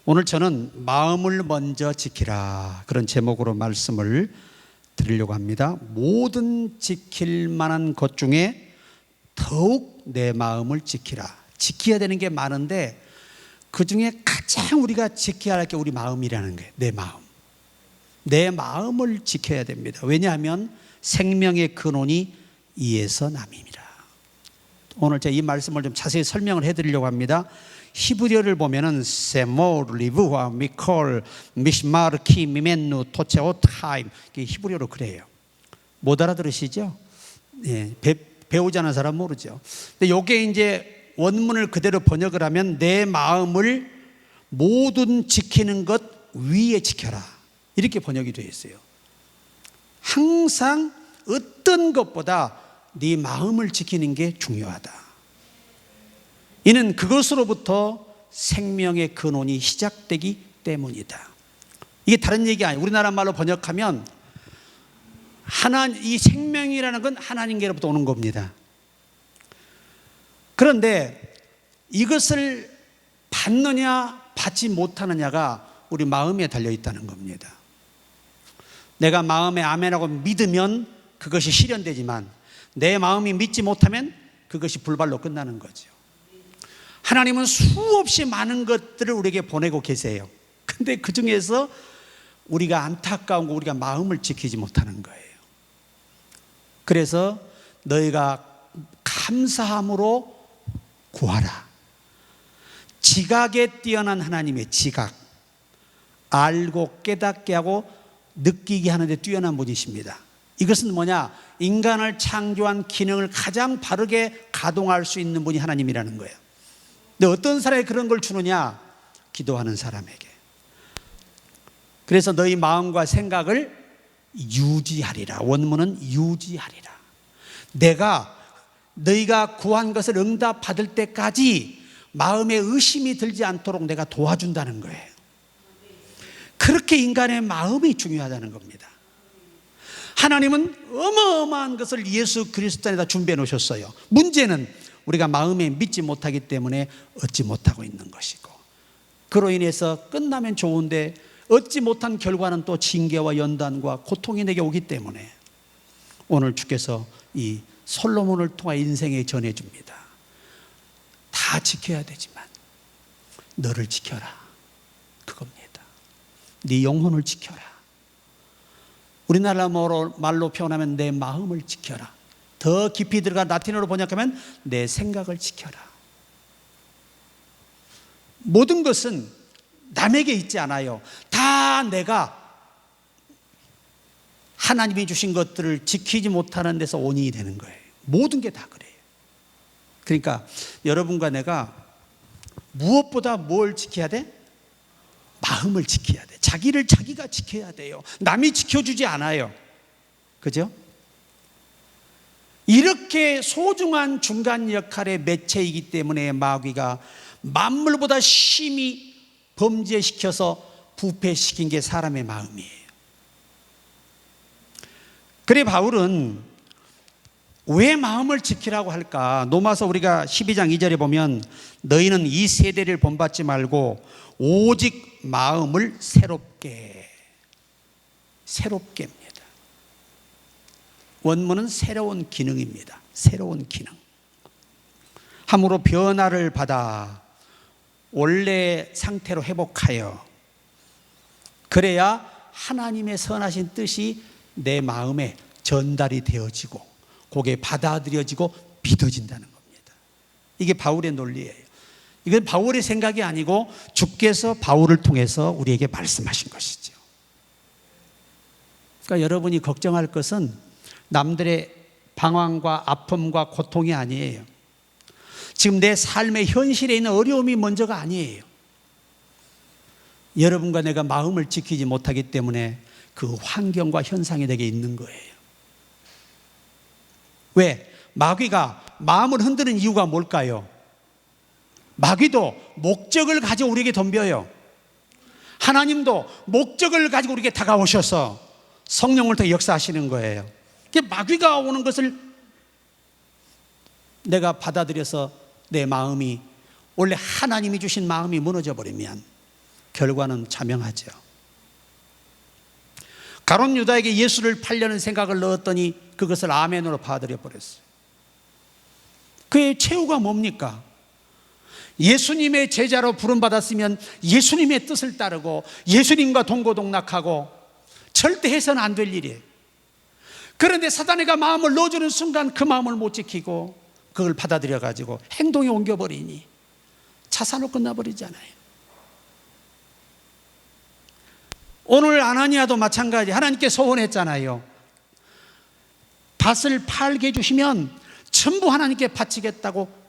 오늘 저는 마음을 먼저 지키라 그런 제목으로 말씀을 드리려고 합니다. 모든 지킬 만한 것 중에 더욱 내 마음을 지키라. 지켜야 되는 게 많은데 그 중에 가장 우리가 지켜야 할 게 우리 마음이라는 거예요. 내 마음. 내 마음을 지켜야 됩니다. 왜냐하면 생명의 근원이 이에서 남입니다. 오늘 제가 이 말씀을 좀 자세히 설명을 해드리려고 합니다. 히브리어를 보면은 세모 리브와 미콜 미시마르 키 미멘누 토체오 타임, 히브리어로 그래요. 못 알아들으시죠? 예, 배우지 않은 사람 모르죠. 근데 이게 이제 원문을 그대로 번역을 하면 내 마음을 모든 지키는 것 위에 지켜라, 이렇게 번역이 되어 있어요. 항상 어떤 것보다 네 마음을 지키는 게 중요하다. 이는 그것으로부터 생명의 근원이 시작되기 때문이다. 이게 다른 얘기 아니에요. 우리나라 말로 번역하면 이 생명이라는 건 하나님께로부터 오는 겁니다. 그런데 이것을 받느냐 받지 못하느냐가 우리 마음에 달려 있다는 겁니다. 내가 마음에 아멘하고 믿으면 그것이 실현되지만 내 마음이 믿지 못하면 그것이 불발로 끝나는 거죠. 하나님은 수없이 많은 것들을 우리에게 보내고 계세요. 근데 그 중에서 우리가 안타까운 거, 우리가 마음을 지키지 못하는 거예요. 그래서 너희가 감사함으로 구하라. 지각에 뛰어난 하나님의 지각, 알고 깨닫게 하고 느끼게 하는데 뛰어난 분이십니다. 이것은 뭐냐? 인간을 창조한 기능을 가장 바르게 가동할 수 있는 분이 하나님이라는 거예요. 근데 어떤 사람이 그런 걸 주느냐? 기도하는 사람에게. 그래서 너희 마음과 생각을 유지하리라. 원문은 유지하리라. 너희가 구한 것을 응답받을 때까지 마음에 의심이 들지 않도록 내가 도와준다는 거예요. 그렇게 인간의 마음이 중요하다는 겁니다. 하나님은 어마어마한 것을 예수 그리스도 안에다 준비해 놓으셨어요. 문제는 우리가 마음에 믿지 못하기 때문에 얻지 못하고 있는 것이고, 그로 인해서 끝나면 좋은데 얻지 못한 결과는 또 징계와 연단과 고통이 내게 오기 때문에 오늘 주께서 이 솔로몬을 통해 인생에 전해줍니다. 다 지켜야 되지만 너를 지켜라, 그겁니다. 네 영혼을 지켜라. 우리나라 말로 표현하면 내 마음을 지켜라. 더 깊이 들어가 라틴어로 번역하면 내 생각을 지켜라. 모든 것은 남에게 있지 않아요. 다 내가 하나님이 주신 것들을 지키지 못하는 데서 원인이 되는 거예요. 모든 게 다 그래요. 그러니까 여러분과 내가 무엇보다 뭘 지켜야 돼? 마음을 지켜야 돼. 자기를 자기가 지켜야 돼요. 남이 지켜주지 않아요. 그죠? 이렇게 소중한 중간 역할의 매체이기 때문에 마귀가 만물보다 심히 범죄시켜서 부패시킨 게 사람의 마음이에요. 그래 바울은 왜 마음을 지키라고 할까? 로마서 우리가 12장 2절에 보면 너희는 이 세대를 본받지 말고 오직 마음을 새롭게 합니다. 원문은 새로운 기능입니다. 새로운 기능. 함으로 변화를 받아 원래 상태로 회복하여, 그래야 하나님의 선하신 뜻이 내 마음에 전달이 되어지고 그게 받아들여지고 믿어진다는 겁니다. 이게 바울의 논리예요. 이건 바울의 생각이 아니고 주께서 바울을 통해서 우리에게 말씀하신 것이죠. 그러니까 여러분이 걱정할 것은 남들의 방황과 아픔과 고통이 아니에요. 지금 내 삶의 현실에 있는 어려움이 먼저가 아니에요. 여러분과 내가 마음을 지키지 못하기 때문에 그 환경과 현상이 내게 있는 거예요. 왜? 마귀가 마음을 흔드는 이유가 뭘까요? 마귀도 목적을 가지고 우리에게 덤벼요. 하나님도 목적을 가지고 우리에게 다가오셔서 성령을 통해 역사하시는 거예요. 마귀가 오는 것을 내가 받아들여서 내 마음이 원래 하나님이 주신 마음이 무너져 버리면 결과는 자명하죠. 가룟 유다에게 예수를 팔려는 생각을 넣었더니 그것을 아멘으로 받아들여 버렸어요. 그의 최후가 뭡니까? 예수님의 제자로 부름받았으면 예수님의 뜻을 따르고 예수님과 동고동락하고 절대 해서는 안 될 일이에요. 그런데 사단이가 마음을 넣어주는 순간 그 마음을 못 지키고 그걸 받아들여 가지고 행동에 옮겨버리니 자살로 끝나버리잖아요. 오늘 아나니아도 마찬가지. 하나님께 소원했잖아요. 밭을 팔게 해주시면 전부 하나님께 바치겠다고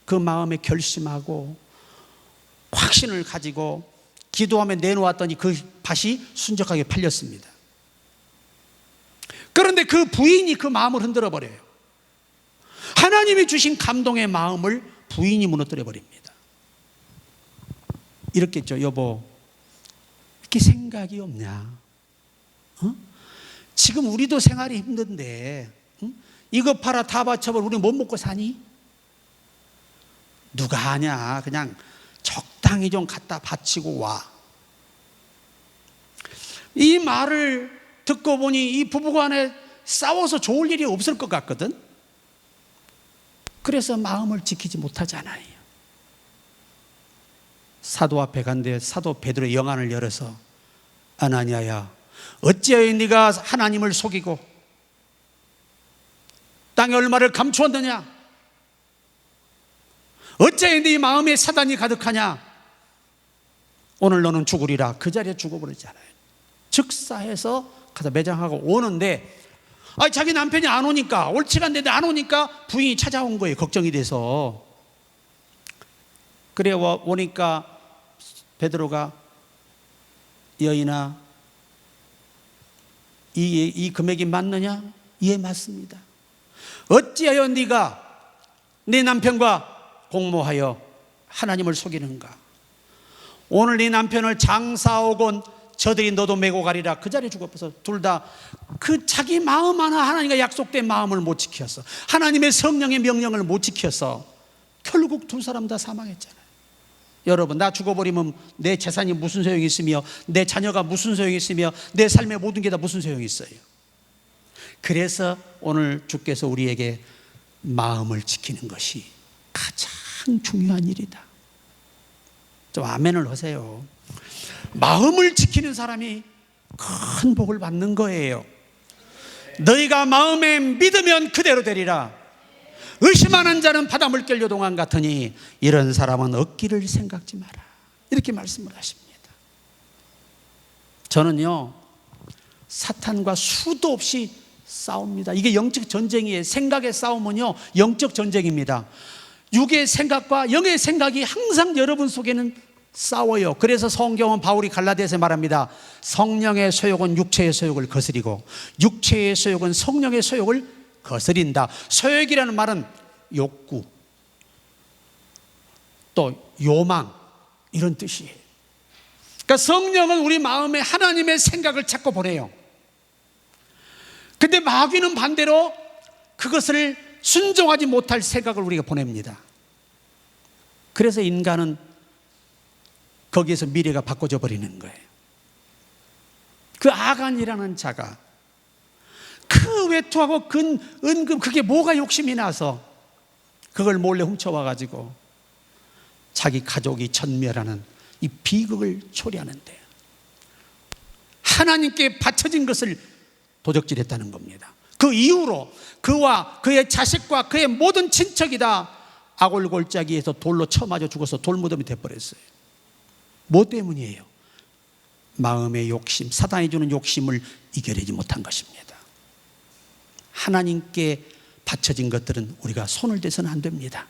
그 마음에 결심하고 확신을 가지고 기도하며 내놓았더니 그 밭이 순적하게 팔렸습니다. 그런데 그 부인이 그 마음을 흔들어 버려요. 하나님이 주신 감동의 마음을 부인이 무너뜨려 버립니다. 이렇겠죠. 여보, 이렇게 생각이 없냐? 지금 우리도 생활이 힘든데 이거 팔아 다 바쳐버려 우리 못 먹고 사니? 누가 아냐? 그냥 적당히 좀 갖다 바치고 와. 이 말을 듣고 보니 이 부부간에 싸워서 좋을 일이 없을 것 같거든. 그래서 마음을 지키지 못하잖아요. 사도 앞에 간데 사도 베드로의 영안을 열어서 아나니아야, 어찌하여 네가 하나님을 속이고 땅에 얼마를 감추었느냐? 어찌하여 네 마음에 사단이 가득하냐? 오늘 너는 죽으리라. 그 자리에 죽어버리잖아요. 즉사해서 가서 매장하고 오는데 자기 남편이 안 오니까, 옳지가 않는데 안 오니까 부인이 찾아온 거예요. 걱정이 돼서. 그래 오니까 베드로가 여인아, 이 금액이 맞느냐? 예, 맞습니다. 어찌하여 네가 네 남편과 공모하여 하나님을 속이는가? 오늘 네 남편을 장사오건 저들이 너도 메고 가리라. 그 자리에 죽어버려서 둘 다 그 자기 마음 하나 하나님과 약속된 마음을 못 지켰어. 하나님의 성령의 명령을 못 지켜서 결국 두 사람 다 사망했잖아요. 여러분, 나 죽어버리면 내 재산이 무슨 소용이 있으며 내 자녀가 무슨 소용이 있으며 내 삶의 모든 게 다 무슨 소용이 있어요. 그래서 오늘 주께서 우리에게 마음을 지키는 것이 가장 중요한 일이다. 좀 아멘을 하세요. 마음을 지키는 사람이 큰 복을 받는 거예요. 너희가 마음에 믿으면 그대로 되리라. 의심하는 자는 바닷물 결려 동안 같으니 이런 사람은 얻기를 생각지 마라. 이렇게 말씀을 하십니다. 저는요, 사탄과 수도 없이 싸웁니다. 이게 영적 전쟁이에요. 생각의 싸움은요, 영적 전쟁입니다. 육의 생각과 영의 생각이 항상 여러분 속에는 싸워요. 그래서 성경은 바울이 갈라디아서에 말합니다. 성령의 소욕은 육체의 소욕을 거스리고 육체의 소욕은 성령의 소욕을 거스린다. 소욕이라는 말은 욕구, 또 요망, 이런 뜻이에요. 그러니까 성령은 우리 마음에 하나님의 생각을 찾고 보내요. 근데 마귀는 반대로 그것을 순종하지 못할 생각을 우리가 보냅니다. 그래서 인간은 거기에서 미래가 바꿔져 버리는 거예요. 그 아간이라는 자가 그 외투하고 은금, 그게 뭐가 욕심이 나서 그걸 몰래 훔쳐와 가지고 자기 가족이 전멸하는 이 비극을 초래하는데, 하나님께 바쳐진 것을 도적질했다는 겁니다. 그 이후로 그와 그의 자식과 그의 모든 친척이 다 아골골짜기에서 돌로 쳐맞아 죽어서 돌무덤이 돼버렸어요. 뭐 때문이에요? 마음의 욕심, 사단이 주는 욕심을 이겨내지 못한 것입니다. 하나님께 바쳐진 것들은 우리가 손을 대서는 안 됩니다.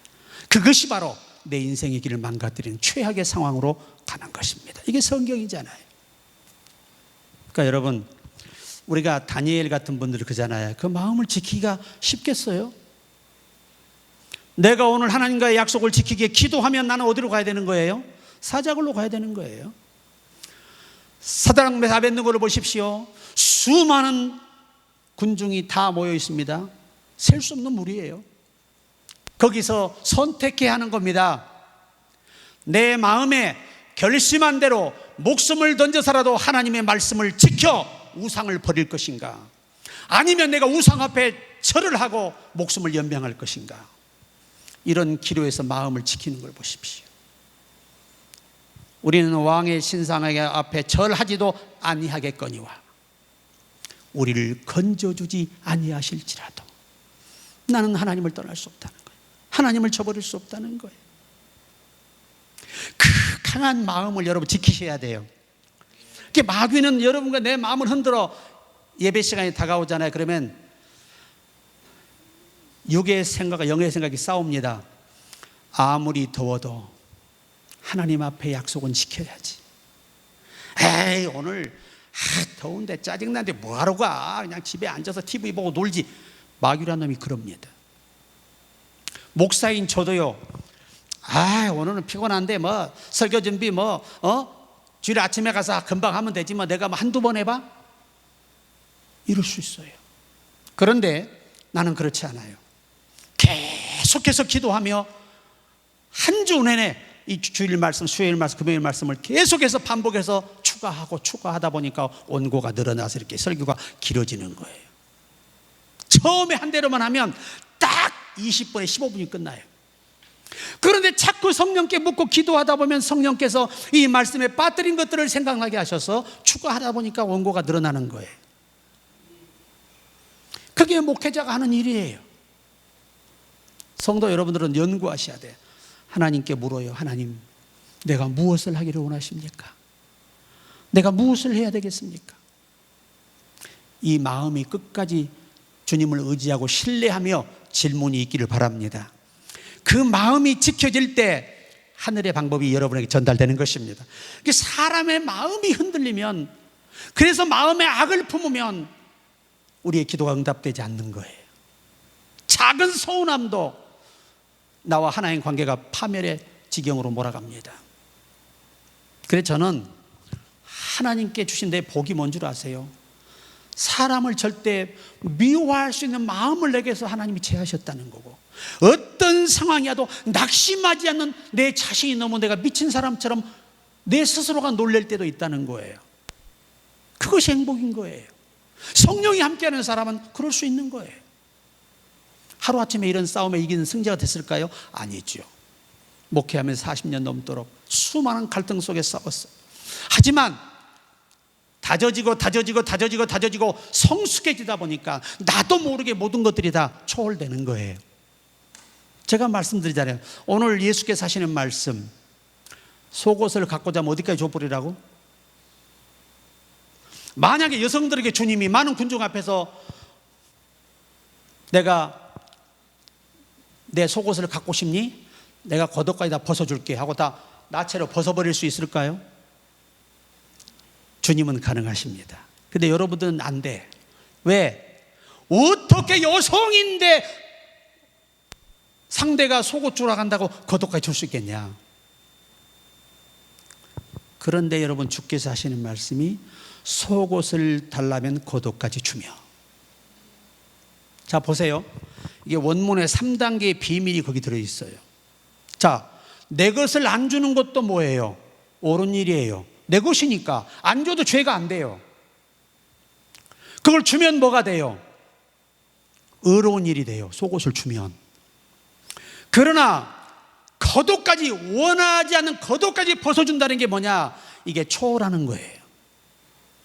그것이 바로 내 인생의 길을 망가뜨리는 최악의 상황으로 가는 것입니다. 이게 성경이잖아요. 그러니까 여러분, 우리가 다니엘 같은 분들 그잖아요. 그 마음을 지키기가 쉽겠어요? 내가 오늘 하나님과의 약속을 지키기에 기도하면 나는 어디로 가야 되는 거예요? 사자굴로 가야 되는 거예요. 사드락 메삭 아벳느고를 보십시오. 수많은 군중이 다 모여 있습니다. 셀 수 없는 무리예요. 거기서 선택해야 하는 겁니다. 내 마음에 결심한 대로 목숨을 던져서라도 하나님의 말씀을 지켜 우상을 버릴 것인가? 아니면 내가 우상 앞에 절을 하고 목숨을 연명할 것인가? 이런 기로에서 마음을 지키는 걸 보십시오. 우리는 왕의 신상 앞에 절하지도 아니하겠거니와 우리를 건져주지 아니하실지라도 나는 하나님을 떠날 수 없다는 거예요. 하나님을 저버릴 수 없다는 거예요. 그 강한 마음을 여러분 지키셔야 돼요. 마귀는 여러분과 내 마음을 흔들어 예배 시간이 다가오잖아요. 그러면 육의 생각과 영의 생각이 싸웁니다. 아무리 더워도 하나님 앞에 약속은 지켜야지. 에이 오늘 더운데 짜증나는데 뭐하러 가? 그냥 집에 앉아서 TV 보고 놀지. 마귀란 놈이 그럽니다. 목사인 저도요. 오늘은 피곤한데 뭐 설교 준비 주일 아침에 가서 금방 하면 되지 뭐 내가 한두 번 해봐? 이럴 수 있어요. 그런데 나는 그렇지 않아요. 계속해서 기도하며 한 주 내내 이 주일 말씀, 수요일 말씀, 금요일 말씀을 계속해서 반복해서 추가하다 보니까 원고가 늘어나서 이렇게 설교가 길어지는 거예요. 처음에 한 대로만 하면 딱 20분에 15분이 끝나요. 그런데 자꾸 성령께 묻고 기도하다 보면 성령께서 이 말씀에 빠뜨린 것들을 생각나게 하셔서 추가하다 보니까 원고가 늘어나는 거예요. 그게 목회자가 하는 일이에요. 성도 여러분들은 연구하셔야 돼요. 하나님께 물어요. 하나님, 내가 무엇을 하기를 원하십니까? 내가 무엇을 해야 되겠습니까? 이 마음이 끝까지 주님을 의지하고 신뢰하며 질문이 있기를 바랍니다. 그 마음이 지켜질 때 하늘의 방법이 여러분에게 전달되는 것입니다. 사람의 마음이 흔들리면, 그래서 마음에 악을 품으면 우리의 기도가 응답되지 않는 거예요. 작은 서운함도 나와 하나님 관계가 파멸의 지경으로 몰아갑니다. 그래서 저는 하나님께 주신 내 복이 뭔 줄 아세요? 사람을 절대 미워할 수 있는 마음을 내게서 하나님이 제하셨다는 거고, 어떤 상황이라도 낙심하지 않는 내 자신이 너무 내가 미친 사람처럼 내 스스로가 놀랄 때도 있다는 거예요. 그것이 행복인 거예요. 성령이 함께하는 사람은 그럴 수 있는 거예요. 하루아침에 이런 싸움에 이기는 승자가 됐을까요? 아니죠. 목회하면서 40년 넘도록 수많은 갈등 속에 싸웠어요. 하지만 다져지고 성숙해지다 보니까 나도 모르게 모든 것들이 다 초월되는 거예요. 제가 말씀드리잖아요. 오늘 예수께서 하시는 말씀, 속옷을 갖고 자면 어디까지 줘버리라고? 만약에 여성들에게 주님이 많은 군중 앞에서 내가 내 속옷을 갖고 싶니? 내가 겉옷까지 다 벗어줄게 하고 다 나체로 벗어버릴 수 있을까요? 주님은 가능하십니다. 근데 여러분들은 안 돼. 왜? 어떻게 여성인데 상대가 속옷 주러 간다고 겉옷까지 줄 수 있겠냐? 그런데 여러분, 주께서 하시는 말씀이 속옷을 달라면 겉옷까지 주며. 자, 보세요. 이게 원문의 3단계의 비밀이 거기 들어있어요. 자, 내 것을 안 주는 것도 뭐예요? 옳은 일이에요. 내 것이니까 안 줘도 죄가 안 돼요. 그걸 주면 뭐가 돼요? 의로운 일이 돼요. 속옷을 주면. 그러나 겉옷까지, 원하지 않는 겉옷까지 벗어준다는 게 뭐냐? 이게 초월하는 거예요.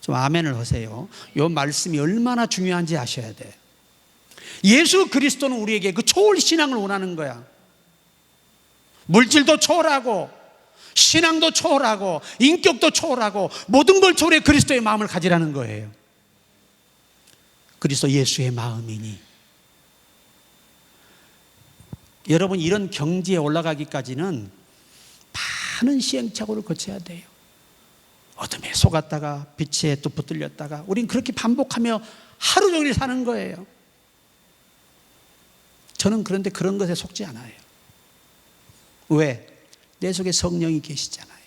좀 아멘을 하세요. 이 말씀이 얼마나 중요한지 아셔야 돼. 예수 그리스도는 우리에게 그 초월 신앙을 원하는 거야. 물질도 초월하고 신앙도 초월하고 인격도 초월하고 모든 걸 초월해 그리스도의 마음을 가지라는 거예요. 그리스도 예수의 마음이니. 여러분, 이런 경지에 올라가기까지는 많은 시행착오를 거쳐야 돼요. 어둠에 속았다가 빛에 또 붙들렸다가, 우린 그렇게 반복하며 하루 종일 사는 거예요. 저는 그런데 그런 것에 속지 않아요. 왜? 내 속에 성령이 계시잖아요.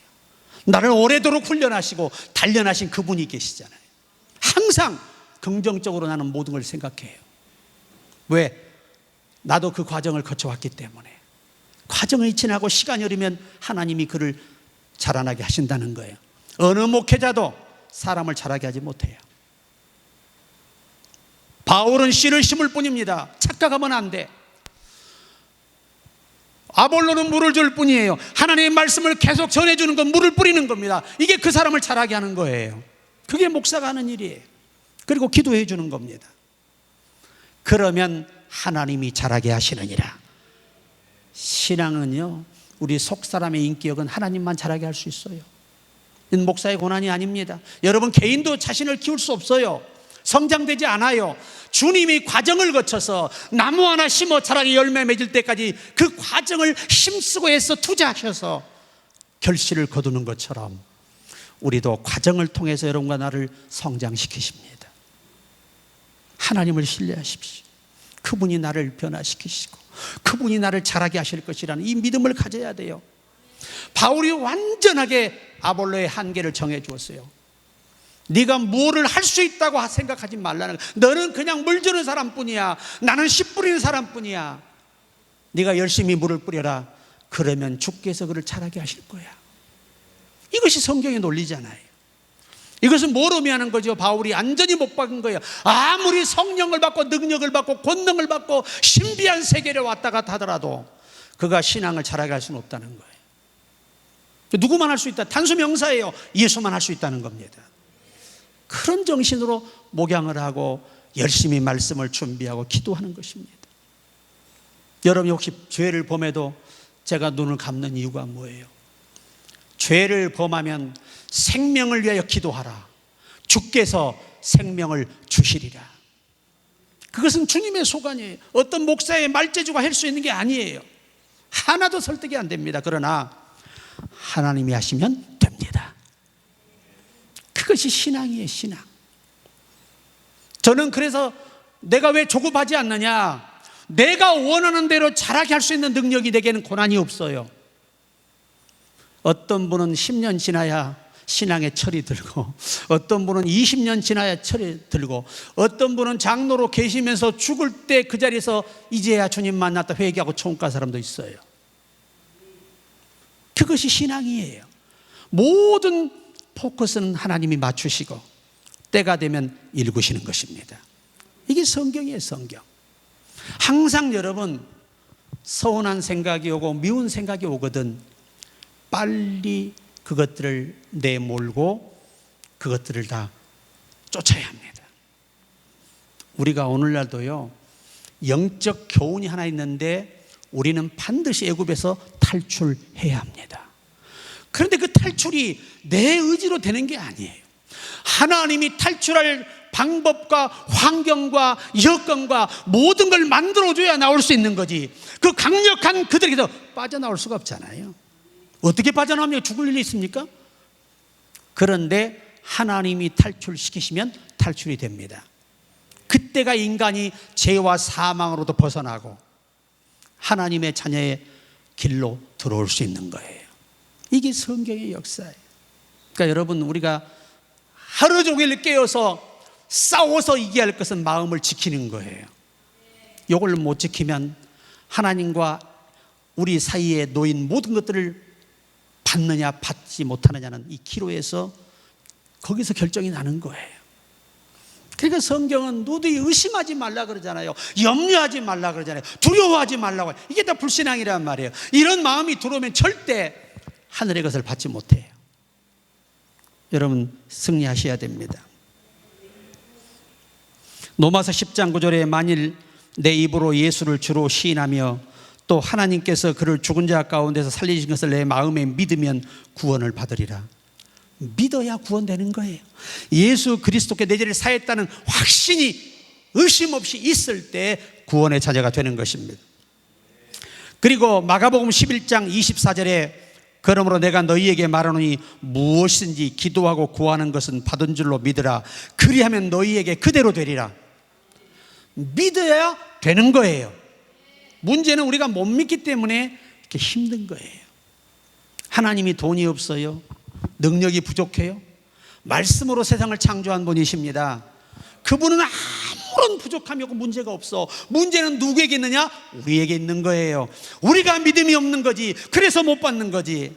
나를 오래도록 훈련하시고 단련하신 그분이 계시잖아요. 항상 긍정적으로 나는 모든 걸 생각해요. 왜? 나도 그 과정을 거쳐왔기 때문에. 과정을 지나고 시간이 흐르면 하나님이 그를 자라나게 하신다는 거예요. 어느 목회자도 사람을 자라게 하지 못해요. 바울은 씨를 심을 뿐입니다. 착각하면 안 돼. 아볼로는 물을 줄 뿐이에요. 하나님의 말씀을 계속 전해주는 건 물을 뿌리는 겁니다. 이게 그 사람을 자라게 하는 거예요. 그게 목사가 하는 일이에요. 그리고 기도해 주는 겁니다. 그러면 하나님이 자라게 하시느니라. 신앙은요, 우리 속사람의 인격은 하나님만 자라게 할 수 있어요. 이건 목사의 고난이 아닙니다. 여러분 개인도 자신을 키울 수 없어요. 성장되지 않아요. 주님이 과정을 거쳐서 나무 하나 심어 자라게 열매 맺을 때까지 그 과정을 힘쓰고 애써 투자하셔서 결실을 거두는 것처럼 우리도 과정을 통해서 여러분과 나를 성장시키십니다. 하나님을 신뢰하십시오. 그분이 나를 변화시키시고 그분이 나를 자라게 하실 것이라는 이 믿음을 가져야 돼요. 바울이 완전하게 아볼로의 한계를 정해 주었어요. 네가 뭐를 할 수 있다고 생각하지 말라는 거야. 너는 그냥 물 주는 사람뿐이야. 나는 씨 뿌리는 사람뿐이야. 네가 열심히 물을 뿌려라. 그러면 주께서 그를 자라게 하실 거야. 이것이 성경의 논리잖아요. 이것은 뭘 의미하는 거죠? 바울이 완전히 못 박은 거예요. 아무리 성령을 받고 능력을 받고 권능을 받고 신비한 세계를 왔다 갔다 하더라도 그가 신앙을 자라게 할 수는 없다는 거예요. 누구만 할 수 있다? 단수 명사예요. 예수만 할 수 있다는 겁니다. 그런 정신으로 목양을 하고 열심히 말씀을 준비하고 기도하는 것입니다. 여러분이 혹시 죄를 범해도 제가 눈을 감는 이유가 뭐예요? 죄를 범하면 생명을 위하여 기도하라. 주께서 생명을 주시리라. 그것은 주님의 소관이에요. 어떤 목사의 말재주가 할 수 있는 게 아니에요. 하나도 설득이 안 됩니다. 그러나 하나님이 하시면 됩니다. 그것이 신앙이에요. 신앙. 저는 그래서 내가 왜 조급하지 않느냐, 내가 원하는 대로 자라게 할 수 있는 능력이 내게는 고난이 없어요. 어떤 분은 10년 지나야 신앙의 철이 들고, 어떤 분은 20년 지나야 철이 들고, 어떤 분은 장로로 계시면서 죽을 때 그 자리에서 이제야 주님 만났다 회개하고 천국 사람도 있어요. 그것이 신앙이에요. 모든 포커스는 하나님이 맞추시고 때가 되면 읽으시는 것입니다. 이게 성경이에요. 성경. 항상 여러분 서운한 생각이 오고 미운 생각이 오거든 빨리 그것들을 내몰고 그것들을 다 쫓아야 합니다. 우리가 오늘날도요 영적 교훈이 하나 있는데 우리는 반드시 애굽에서 탈출해야 합니다. 그런데 그 탈출이 내 의지로 되는 게 아니에요. 하나님이 탈출할 방법과 환경과 여건과 모든 걸 만들어줘야 나올 수 있는 거지. 그 강력한 그들에게서 빠져나올 수가 없잖아요. 어떻게 빠져나오면 죽을 일이 있습니까? 그런데 하나님이 탈출시키시면 탈출이 됩니다. 그때가 인간이 죄와 사망으로도 벗어나고 하나님의 자녀의 길로 들어올 수 있는 거예요. 이게 성경의 역사예요. 그러니까 여러분 우리가 하루 종일 깨어서 싸워서 이겨야 할 것은 마음을 지키는 거예요. 이걸 못 지키면 하나님과 우리 사이에 놓인 모든 것들을 받느냐 받지 못하느냐는 이 기로에서 거기서 결정이 나는 거예요. 그러니까 성경은 누구도 의심하지 말라 그러잖아요. 염려하지 말라 그러잖아요. 두려워하지 말라고. 이게 다 불신앙이란 말이에요. 이런 마음이 들어오면 절대 하늘의 것을 받지 못해요. 여러분 승리하셔야 됩니다. 로마서 10장 9절에 만일 내 입으로 예수를 주로 시인하며 또 하나님께서 그를 죽은 자 가운데서 살리신 것을 내 마음에 믿으면 구원을 받으리라. 믿어야 구원되는 거예요. 예수 그리스도께 내 죄를 사했다는 확신이 의심 없이 있을 때 구원의 자녀가 되는 것입니다. 그리고 마가복음 11장 24절에 그러므로 내가 너희에게 말하노니 무엇이든지 기도하고 구하는 것은 받은 줄로 믿으라. 그리하면 너희에게 그대로 되리라. 믿어야 되는 거예요. 문제는 우리가 못 믿기 때문에 이렇게 힘든 거예요. 하나님이 돈이 없어요? 능력이 부족해요? 말씀으로 세상을 창조한 분이십니다. 그분은 아무런 부족함이 없고 문제가 없어. 문제는 누구에게 있느냐? 우리에게 있는 거예요. 우리가 믿음이 없는 거지. 그래서 못 받는 거지.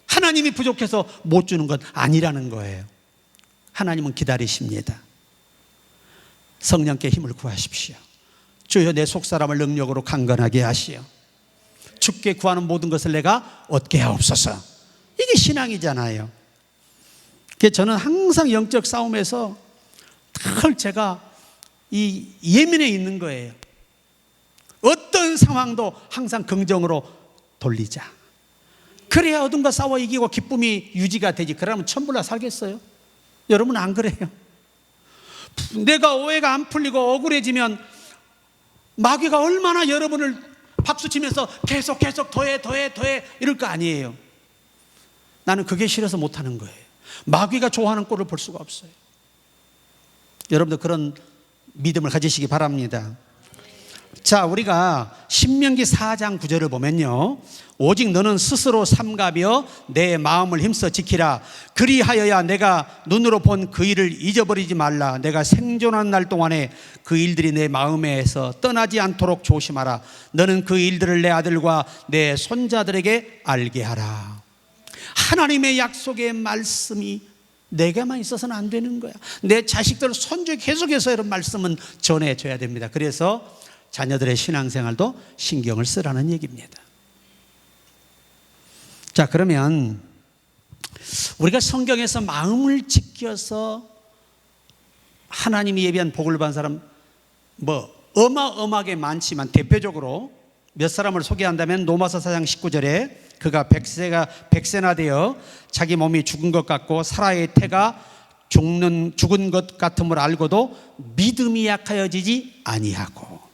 하나님이 부족해서 못 주는 것 아니라는 거예요. 하나님은 기다리십니다. 성령께 힘을 구하십시오. 주여 내 속사람을 능력으로 강건하게 하시오. 주께 구하는 모든 것을 내가 얻게 하옵소서. 이게 신앙이잖아요. 그래서 저는 항상 영적 싸움에서 늘 제가 이 예민해 있는 거예요. 어떤 상황도 항상 긍정으로 돌리자. 그래야 어둠과 싸워 이기고 기쁨이 유지가 되지. 그러면 천불나 살겠어요? 여러분 안 그래요? 내가 오해가 안 풀리고 억울해지면 마귀가 얼마나 여러분을 박수치면서 계속 더해 이럴 거 아니에요. 나는 그게 싫어서 못하는 거예요. 마귀가 좋아하는 꼴을 볼 수가 없어요. 여러분들 그런 믿음을 가지시기 바랍니다. 자, 우리가 신명기 4장 9절을 보면요, 오직 너는 스스로 삼가며 내 마음을 힘써 지키라. 그리하여야 내가 눈으로 본 그 일을 잊어버리지 말라. 내가 생존한 날 동안에 그 일들이 내 마음에서 떠나지 않도록 조심하라. 너는 그 일들을 내 아들과 내 손자들에게 알게 하라. 하나님의 약속의 말씀이 내게만 있어서는 안 되는 거야. 내 자식들 손주에 계속해서 이런 말씀은 전해줘야 됩니다. 그래서 자녀들의 신앙생활도 신경을 쓰라는 얘기입니다. 자, 그러면 우리가 성경에서 마음을 지켜서 하나님이 예비한 복을 받은 사람 어마어마하게 많지만 대표적으로 몇 사람을 소개한다면 로마서 4장 19절에 그가 백세나 되어 자기 몸이 죽은 것 같고 사라의 태가 죽은 것 같음을 알고도 믿음이 약하여지지 아니하고.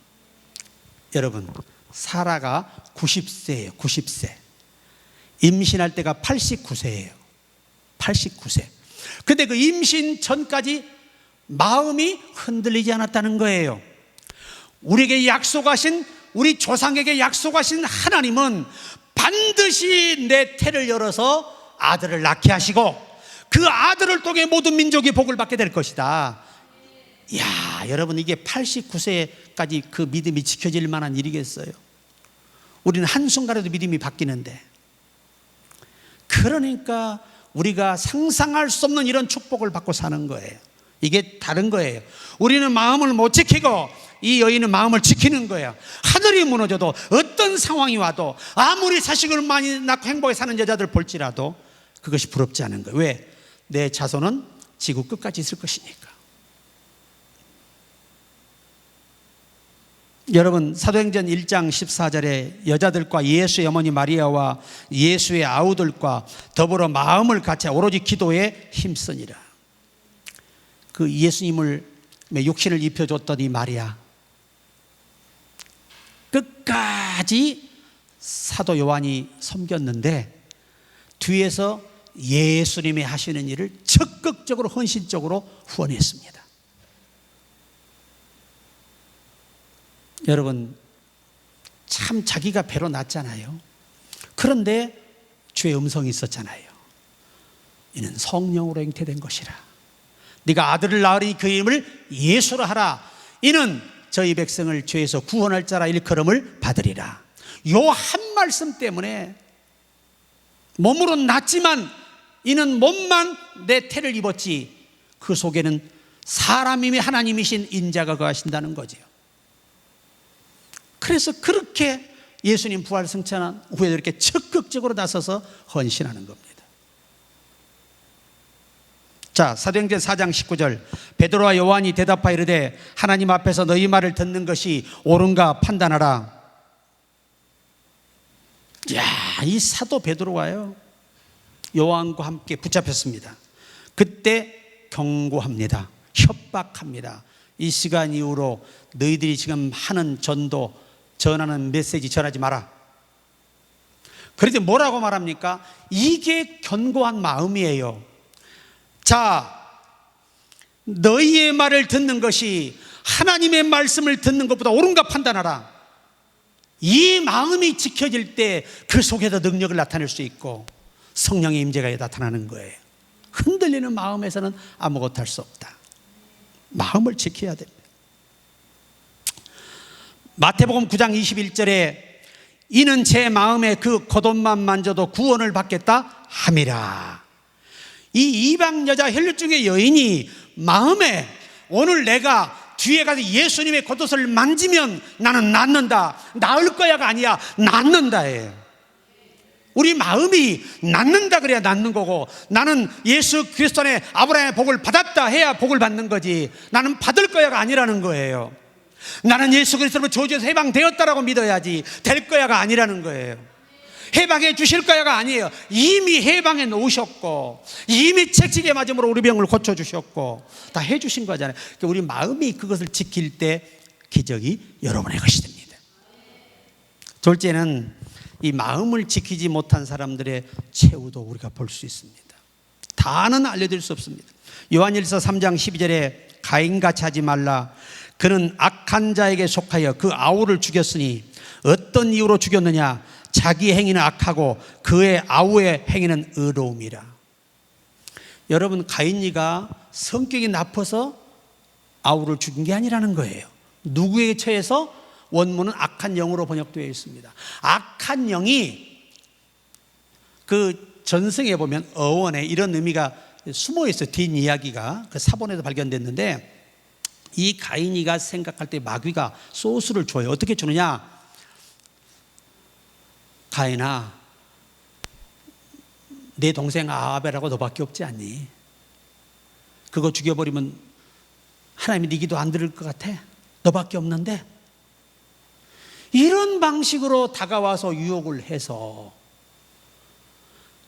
여러분, 사라가 90세예요. 90세. 임신할 때가 89세예요. 89세. 근데 그 임신 전까지 마음이 흔들리지 않았다는 거예요. 우리에게 약속하신, 우리 조상에게 약속하신 하나님은 반드시 내 태를 열어서 아들을 낳게 하시고 그 아들을 통해 모든 민족이 복을 받게 될 것이다. 이야, 여러분, 이게 89세까지 그 믿음이 지켜질 만한 일이겠어요? 우리는 한순간에도 믿음이 바뀌는데. 그러니까 우리가 상상할 수 없는 이런 축복을 받고 사는 거예요. 이게 다른 거예요. 우리는 마음을 못 지키고 이 여인은 마음을 지키는 거예요. 하늘이 무너져도 어떤 상황이 와도 아무리 자식을 많이 낳고 행복하게 사는 여자들 볼지라도 그것이 부럽지 않은 거예요. 왜? 내 자손은 지구 끝까지 있을 것이니까. 여러분, 사도행전 1장 14절에 여자들과 예수의 어머니 마리아와 예수의 아우들과 더불어 마음을 같이 오로지 기도에 힘쓰니라. 그 예수님을 육신을 입혀줬던 이 마리아, 끝까지 사도 요한이 섬겼는데 뒤에서 예수님이 하시는 일을 적극적으로 헌신적으로 후원했습니다. 여러분, 참 자기가 배로 났잖아요. 그런데 주의 음성이 있었잖아요. 이는 성령으로 잉태된 것이라. 네가 아들을 낳으니 그 이름을 예수라 하라. 이는 저희 백성을 죄에서 구원할 자라 일컬음을 받으리라. 요 한 말씀 때문에 몸으로 났지만 이는 몸만 내 태를 입었지 그 속에는 사람임이 하나님이신 인자가 거하신다는 거죠. 그래서 그렇게 예수님 부활 승천한 후에 이렇게 적극적으로 나서서 헌신하는 겁니다. 자, 사도행전 4장 19절, 베드로와 요한이 대답하여 이르되 하나님 앞에서 너희 말을 듣는 것이 옳은가 판단하라. 야, 이 사도 베드로가요 요한과 함께 붙잡혔습니다. 그때 경고합니다. 협박합니다. 이 시간 이후로 너희들이 지금 하는 전하는 메시지 전하지 마라. 그런데 뭐라고 말합니까? 이게 견고한 마음이에요. 자, 너희의 말을 듣는 것이 하나님의 말씀을 듣는 것보다 옳은가 판단하라. 이 마음이 지켜질 때 그 속에서 능력을 나타낼 수 있고 성령의 임재가 나타나는 거예요. 흔들리는 마음에서는 아무것도 할 수 없다. 마음을 지켜야 됩니다. 마태복음 9장 21절에 이는 제 마음에 그 겉옷만 만져도 구원을 받겠다 함이라. 이 이방 여자 혈류증의 여인이 마음에 오늘 내가 뒤에 가서 예수님의 겉옷을 만지면 나는 낫는다, 나을 거야가 아니야, 낫는다예요. 우리 마음이 낫는다 그래야 낫는 거고, 나는 예수 그리스도 안에 아브라함의 복을 받았다 해야 복을 받는 거지, 나는 받을 거야가 아니라는 거예요. 나는 예수 그리스도로 저주에서 해방되었다라고 믿어야지 될 거야가 아니라는 거예요. 해방해 주실 거야가 아니에요. 이미 해방해 놓으셨고, 이미 채찍에 맞음으로 우리 병을 고쳐주셨고 다 해주신 거잖아요. 그러니까 우리 마음이 그것을 지킬 때 기적이 여러분의 것이 됩니다. 둘째는 이 마음을 지키지 못한 사람들의 최후도 우리가 볼 수 있습니다. 다는 알려드릴 수 없습니다. 요한일서 3장 12절에 가인같이 하지 말라. 그는 악한 자에게 속하여 그 아우를 죽였으니 어떤 이유로 죽였느냐? 자기 행위는 악하고 그의 아우의 행위는 의로움이라. 여러분, 가인이가 성격이 나빠서 아우를 죽인 게 아니라는 거예요. 누구에게 처해서? 원문은 악한 영으로 번역되어 있습니다. 악한 영이 그 전승에 보면 어원에 이런 의미가 숨어 있어요. 뒷이야기가 그 사본에도 발견됐는데, 이 가인이가 생각할 때 마귀가 소스를 줘요. 어떻게 주느냐? 가인아, 내 동생 아벨하고 너밖에 없지 않니? 그거 죽여버리면 하나님이 네 기도 안 들을 것 같아? 너밖에 없는데? 이런 방식으로 다가와서 유혹을 해서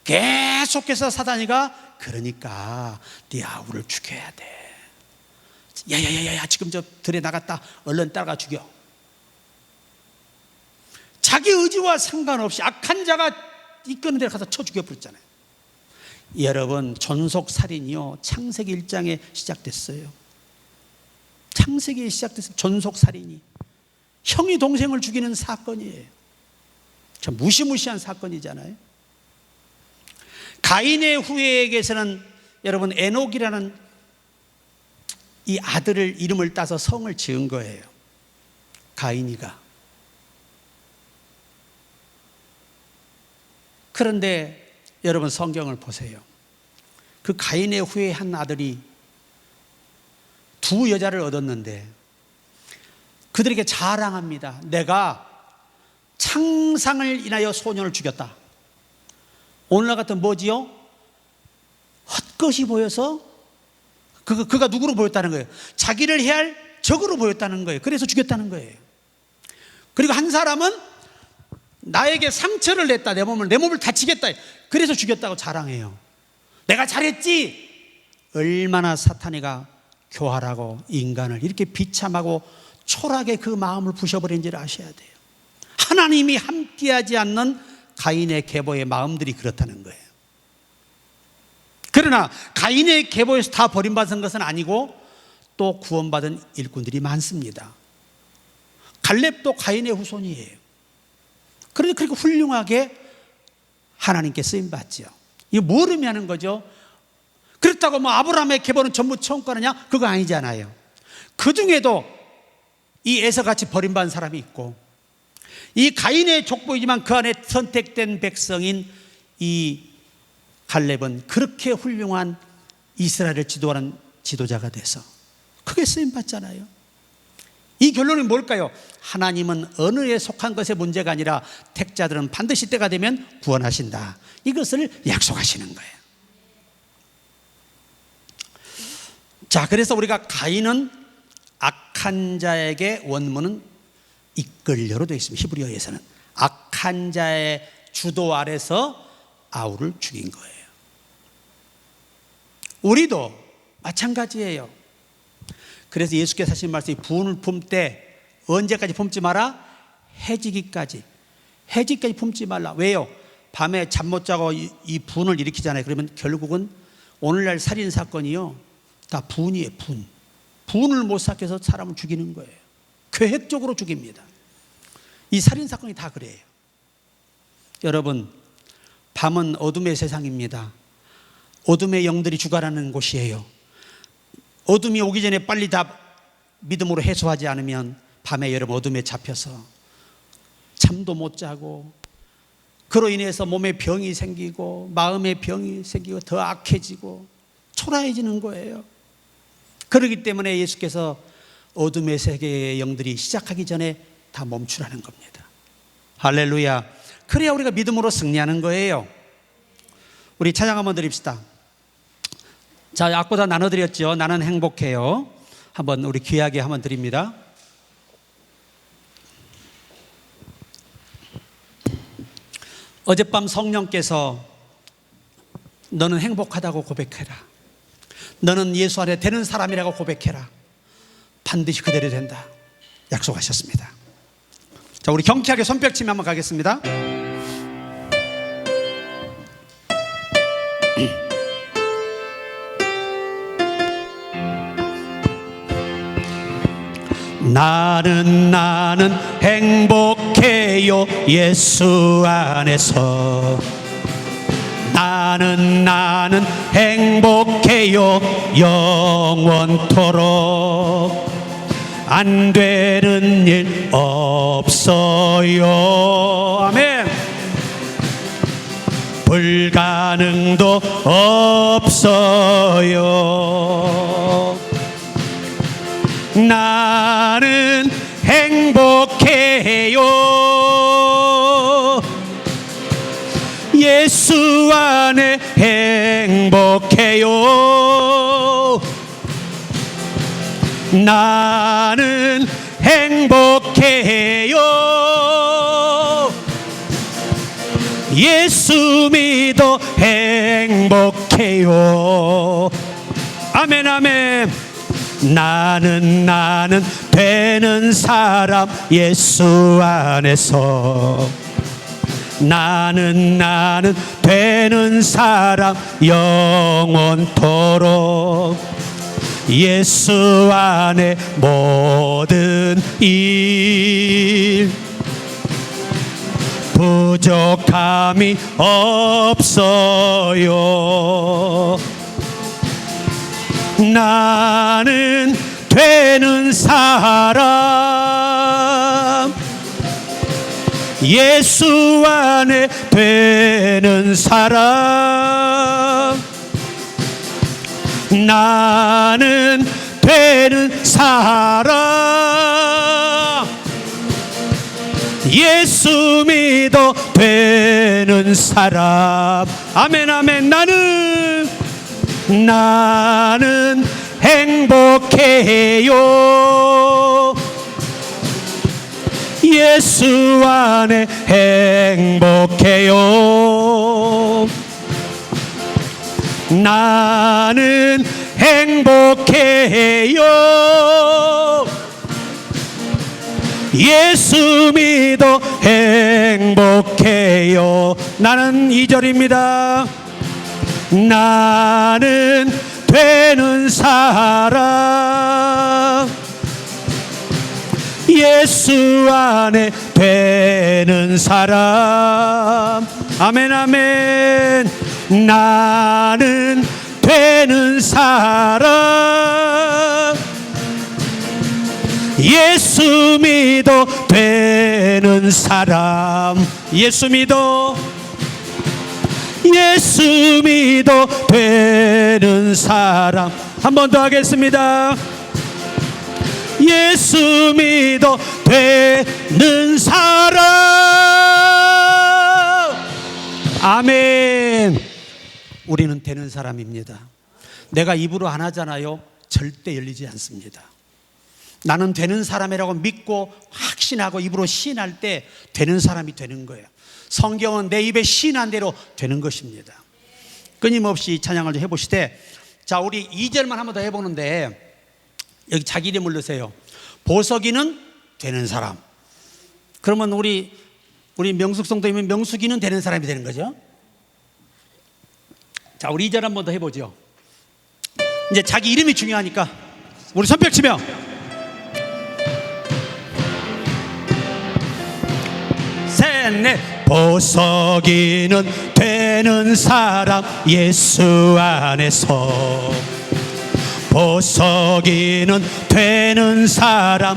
계속해서 사단이가 그러니까 네 아우를 죽여야 돼. 야야야야, 지금 저 들에 나갔다, 얼른 따라가 죽여. 자기 의지와 상관없이 악한 자가 이끄는 데를 가서 쳐 죽여버렸잖아요. 여러분, 존속살인이요, 창세기 1장에 시작됐어요. 창세기에 시작됐어요. 존속살인이 형이 동생을 죽이는 사건이에요. 참 무시무시한 사건이잖아요. 가인의 후예에게서는 여러분 에녹이라는 이 아들을 이름을 따서 성을 지은 거예요. 가인이가. 그런데 여러분, 성경을 보세요. 그 가인의 후예 한 아들이 두 여자를 얻었는데 그들에게 자랑합니다. 내가 창상을 인하여 소년을 죽였다. 오늘날 같은 뭐지요? 헛것이 보여서 그가 누구로 보였다는 거예요? 자기를 해할 적으로 보였다는 거예요. 그래서 죽였다는 거예요. 그리고 한 사람은 나에게 상처를 냈다, 내 몸을 다치겠다, 그래서 죽였다고 자랑해요. 내가 잘했지. 얼마나 사탄이가 교활하고 인간을 이렇게 비참하고 초라하게 그 마음을 부셔버린지를 아셔야 돼요. 하나님이 함께하지 않는 가인의 계보의 마음들이 그렇다는 거예요. 그러나 가인의 계보에서 다 버림받은 것은 아니고 또 구원받은 일꾼들이 많습니다. 갈렙도 가인의 후손이에요. 그런데 그렇게 훌륭하게 하나님께 쓰임받죠. 이게 뭘 의미하는 거죠? 그렇다고 뭐 아브라함의 계보는 전부 처음 거느냐? 그거 아니잖아요. 그 중에도 이 에서같이 버림받은 사람이 있고, 이 가인의 족보이지만 그 안에 선택된 백성인 이 갈렙은 그렇게 훌륭한 이스라엘을 지도하는 지도자가 돼서 크게 쓰임받잖아요. 이 결론이 뭘까요? 하나님은 어느 에 속한 것의 문제가 아니라 택자들은 반드시 때가 되면 구원하신다, 이것을 약속하시는 거예요. 자, 그래서 우리가 가인은 악한 자에게, 원문은 이끌려로 되어 있습니다. 히브리어에서는 악한 자의 주도 아래서 아우를 죽인 거예요. 우리도 마찬가지예요. 그래서 예수께서 하신 말씀이 분을 품때 언제까지 품지 마라? 해지기까지 품지 말라. 왜요? 밤에 잠 못 자고 이 분을 일으키잖아요. 그러면 결국은 오늘날 살인사건이요, 다 분이에요. 분을 못 삭혀서 사람을 죽이는 거예요. 계획적으로 죽입니다. 이 살인사건이 다 그래요. 여러분, 밤은 어둠의 세상입니다. 어둠의 영들이 주관하는 곳이에요. 어둠이 오기 전에 빨리 다 믿음으로 해소하지 않으면 밤에 여러분 어둠에 잡혀서 잠도 못 자고 그로 인해서 몸에 병이 생기고 마음에 병이 생기고 더 악해지고 초라해지는 거예요. 그렇기 때문에 예수께서 어둠의 세계의 영들이 시작하기 전에 다 멈추라는 겁니다. 할렐루야. 그래야 우리가 믿음으로 승리하는 거예요. 우리 찬양 한번 드립시다. 자, 악보다 나눠드렸죠. 나는 행복해요. 한번 우리 귀하게 한번 드립니다. 어젯밤 성령께서 너는 행복하다고 고백해라. 너는 예수 안에 되는 사람이라고 고백해라. 반드시 그대로 된다. 약속하셨습니다. 자, 우리 경쾌하게 손뼉치며 한번 가겠습니다. 나는 행복해요. 예수 안에서 나는 행복해요. 영원토록 안 되는 일 없어요. 아멘. 불가능도 없어요. 나는 행복해요. 예수 안에 행복해요. 나는 행복해요. 예수 믿어 행복해요. 아멘 아멘. 나는 되는 사람 예수 안에서 나는 되는 사람 영원토록 예수 안에 모든 일 부족함이 없어요. 나는 되는 사람 예수 안에 되는 사람 나는 되는 사람 예수 믿어 되는 사람 아멘 아멘. 나는 행복해요. 예수 안에 행복해요. 나는 행복해요. 예수 믿어 행복해요. 나는 2절입니다. 나는 되는 사람 예수 안에 되는 사람 아멘 아멘. 나는 되는 사람 예수 믿어 되는 사람 예수 믿어 되는 사람 한 번 더 하겠습니다. 예수 믿어 되는 사람 아멘. 우리는 되는 사람입니다. 내가 입으로 안 하잖아요. 절대 열리지 않습니다. 나는 되는 사람이라고 믿고 확신하고 입으로 시인할 때 되는 사람이 되는 거예요. 성경은 내 입에 시인한 대로 되는 것입니다. 끊임없이 찬양을 해보시되, 자, 우리 2절만 한 번 더 해보는데 여기 자기 이름을 넣으세요. 보석이는 되는 사람. 그러면 우리 명숙성도이면 명숙이는 되는 사람이 되는 거죠. 자, 우리 2절 한 번 더 해보죠. 이제 자기 이름이 중요하니까 우리 손뼉 치며 셋넷. 보석이는 되는 사람 예수 안에서 보석이는 되는 사람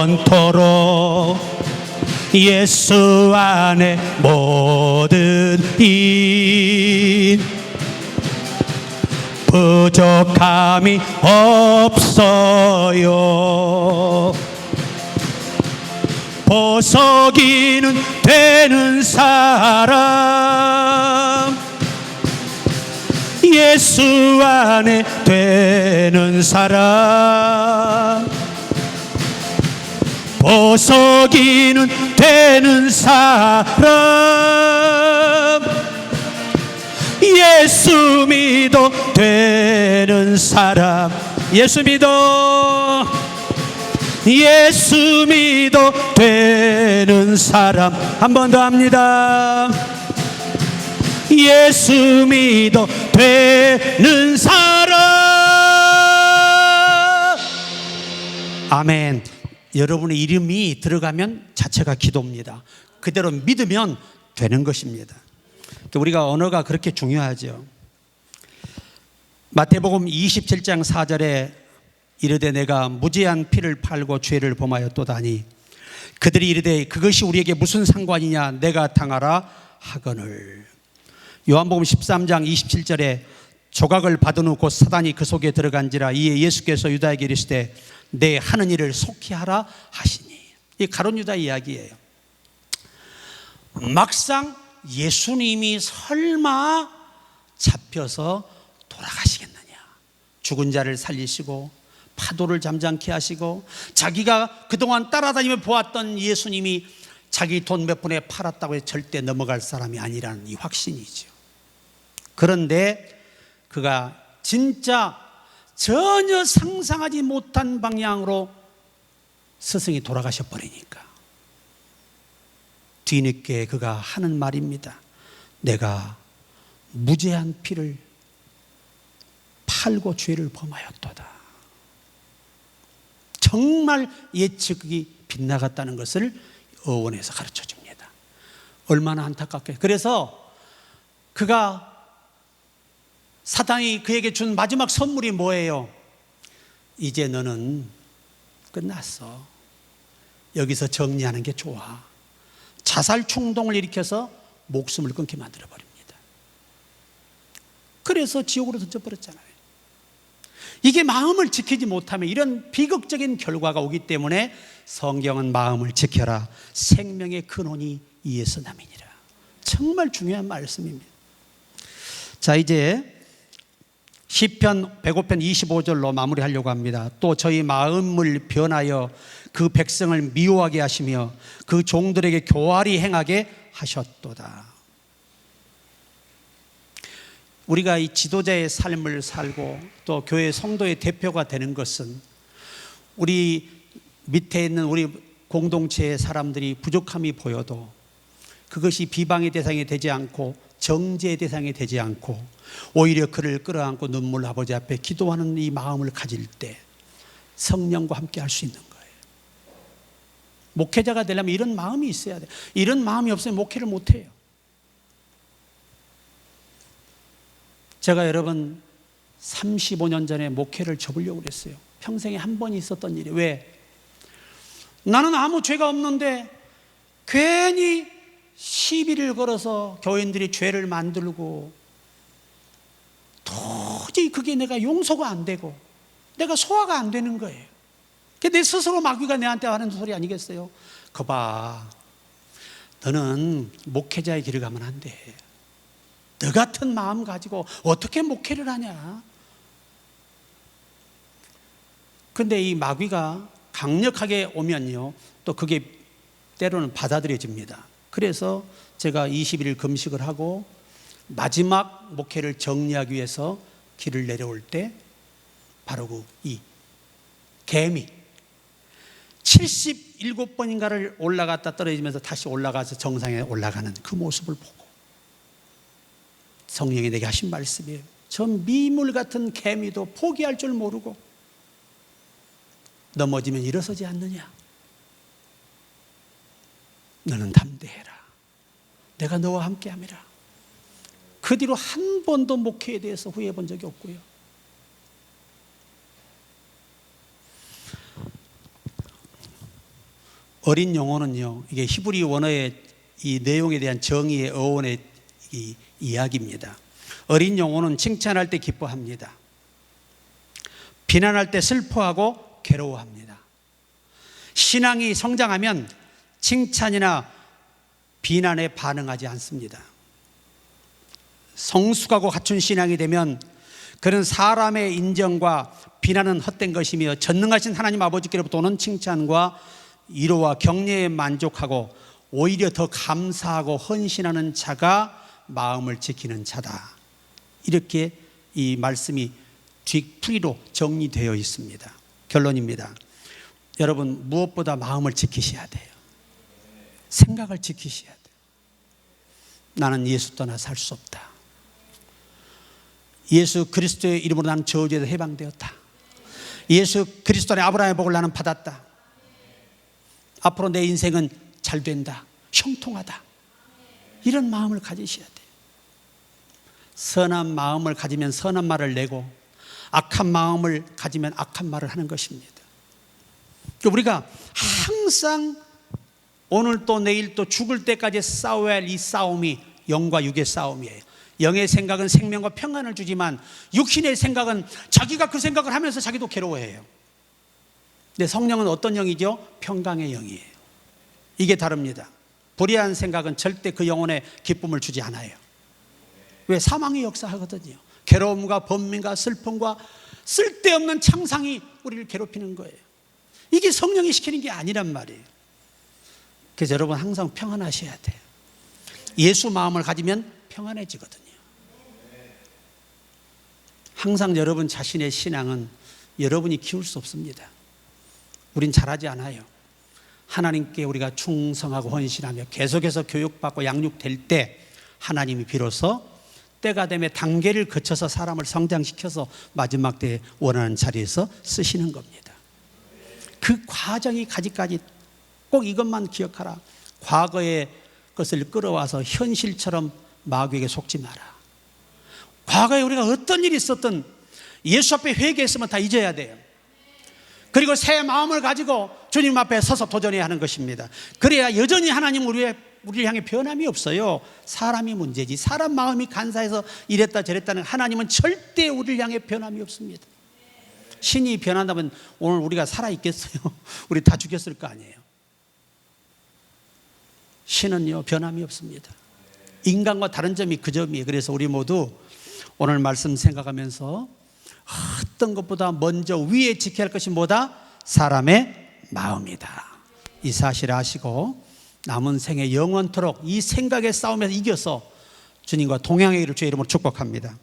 영원토록 예수 안에 모든 일 부족함이 없어요. 보석이는 되는 사람, 예수 안에 되는 사람, 보석이는 되는 사람, 예수 믿어 되는 사람, 예수 믿어, 예수 믿어 되는 사람. 한 번 더 합니다. 예수 믿어 되는 사람. 아멘. 여러분의 이름이 들어가면 자체가 기도입니다. 그대로 믿으면 되는 것입니다. 우리가 언어가 그렇게 중요하죠. 마태복음 27장 4절에 이르되 내가 무죄한 피를 팔고 죄를 범하였도다니 그들이 이르되 그것이 우리에게 무슨 상관이냐 내가 당하라 하거늘. 요한복음 13장 27절에 조각을 받은 후 곧 사단이 그 속에 들어간지라 이에 예수께서 유다에게 이르시되 내 하는 일을 속히 하라 하시니. 이 가룟 유다 이야기예요. 막상 예수님이 설마 잡혀서 돌아가시겠느냐, 죽은 자를 살리시고 파도를 잠잠케 하시고 자기가 그동안 따라다니며 보았던 예수님이 자기 돈 몇 푼에 팔았다고 해서 절대 넘어갈 사람이 아니라는 이 확신이죠. 그런데 그가 진짜 전혀 상상하지 못한 방향으로 스승이 돌아가셔 버리니까 뒤늦게 그가 하는 말입니다. 내가 무죄한 피를 팔고 죄를 범하였도다. 정말 예측이 빗나갔다는 것을 어원에서 가르쳐 줍니다. 얼마나 안타깝게. 그래서 그가 사탄이 그에게 준 마지막 선물이 뭐예요? 이제 너는 끝났어. 여기서 정리하는 게 좋아. 자살 충동을 일으켜서 목숨을 끊게 만들어 버립니다. 그래서 지옥으로 던져버렸잖아요. 이게 마음을 지키지 못하면 이런 비극적인 결과가 오기 때문에 성경은 마음을 지켜라. 생명의 근원이 이에서 남이니라. 정말 중요한 말씀입니다. 자, 이제 시편 105편 25절로 마무리하려고 합니다. 또 저희 마음을 변하여 그 백성을 미워하게 하시며 그 종들에게 교활히 행하게 하셨도다. 우리가 이 지도자의 삶을 살고 또 교회 성도의 대표가 되는 것은 우리 밑에 있는 우리 공동체의 사람들이 부족함이 보여도 그것이 비방의 대상이 되지 않고 정죄의 대상이 되지 않고 오히려 그를 끌어안고 눈물 아버지 앞에 기도하는 이 마음을 가질 때 성령과 함께 할 수 있는 거예요. 목회자가 되려면 이런 마음이 있어야 돼요. 이런 마음이 없으면 목회를 못해요. 제가 여러분 35년 전에 목회를 접으려고 그랬어요. 평생에 한 번 있었던 일이에요. 왜? 나는 아무 죄가 없는데 괜히 시비를 걸어서 교인들이 죄를 만들고 도저히 그게 내가 용서가 안 되고 내가 소화가 안 되는 거예요. 내 스스로 마귀가 내한테 하는 소리 아니겠어요? 거봐, 너는 목회자의 길을 가면 안 돼. 너 같은 마음 가지고 어떻게 목회를 하냐? 근데 이 마귀가 강력하게 오면요, 또 그게 때로는 받아들여집니다. 그래서 제가 20일 금식을 하고 마지막 목회를 정리하기 위해서 길을 내려올 때 바로 이 개미 77번인가를 올라갔다 떨어지면서 다시 올라가서 정상에 올라가는 그 모습을 보고 성령이 내게 하신 말씀이에요. 저 미물 같은 개미도 포기할 줄 모르고 넘어지면 일어서지 않느냐? 너는 담대해라. 내가 너와 함께함이라. 그 뒤로 한 번도 목회에 대해서 후회해 본 적이 없고요. 어린 영혼은요, 이게 히브리 원어의 이 내용에 대한 정의의 어원의 이 이야기입니다. 어린 영혼은 칭찬할 때 기뻐합니다. 비난할 때 슬퍼하고 괴로워합니다. 신앙이 성장하면 칭찬이나 비난에 반응하지 않습니다. 성숙하고 갖춘 신앙이 되면 그는 사람의 인정과 비난은 헛된 것이며 전능하신 하나님 아버지께로부터 오는 칭찬과 위로와 격려에 만족하고 오히려 더 감사하고 헌신하는 자가 마음을 지키는 자다. 이렇게 이 말씀이 뒤풀이로 정리되어 있습니다. 결론입니다. 여러분, 무엇보다 마음을 지키셔야 돼요. 생각을 지키셔야 돼요. 나는 예수 떠나 살 수 없다. 예수 그리스도의 이름으로 나는 저주에서 해방되었다. 예수 그리스도의 아브라함의 복을 나는 받았다. 앞으로 내 인생은 잘 된다. 형통하다. 이런 마음을 가지셔야 돼요. 선한 마음을 가지면 선한 말을 내고 악한 마음을 가지면 악한 말을 하는 것입니다. 우리가 항상 오늘 또 내일 또 죽을 때까지 싸워야 할 이 싸움이 영과 육의 싸움이에요. 영의 생각은 생명과 평안을 주지만 육신의 생각은 자기가 그 생각을 하면서 자기도 괴로워해요. 근데 성령은 어떤 영이죠? 평강의 영이에요. 이게 다릅니다. 불의한 생각은 절대 그 영혼에 기쁨을 주지 않아요. 왜? 사망이 역사하거든요. 괴로움과 번민과 슬픔과 쓸데없는 창상이 우리를 괴롭히는 거예요. 이게 성령이 시키는 게 아니란 말이에요. 그래서 여러분 항상 평안하셔야 돼요. 예수 마음을 가지면 평안해지거든요. 항상 여러분 자신의 신앙은 여러분이 키울 수 없습니다. 우린 잘하지 않아요. 하나님께 우리가 충성하고 헌신하며 계속해서 교육받고 양육될 때 하나님이 비로소 때가 되면 단계를 거쳐서 사람을 성장시켜서 마지막 때에 원하는 자리에서 쓰시는 겁니다. 그 과정이 가지까지 꼭 이것만 기억하라. 과거의 것을 끌어와서 현실처럼 마귀에게 속지 마라. 과거에 우리가 어떤 일이 있었든 예수 앞에 회개했으면 다 잊어야 돼요. 그리고 새 마음을 가지고 주님 앞에 서서 도전해야 하는 것입니다. 그래야 여전히 하나님 우리를 향해 변함이 없어요. 사람이 문제지. 사람 마음이 간사해서 이랬다 저랬다는, 하나님은 절대 우리를 향해 변함이 없습니다. 신이 변한다면 오늘 우리가 살아있겠어요? 우리 다 죽였을 거 아니에요. 신은요 변함이 없습니다. 인간과 다른 점이 그 점이에요. 그래서 우리 모두 오늘 말씀 생각하면서 어떤 것보다 먼저 위에 지켜야 할 것이 뭐다? 사람의 마음이다. 이 사실을 아시고 남은 생에 영원토록 이 생각의 싸움에서 이겨서 주님과 동행하기를 주의 이름으로 축복합니다.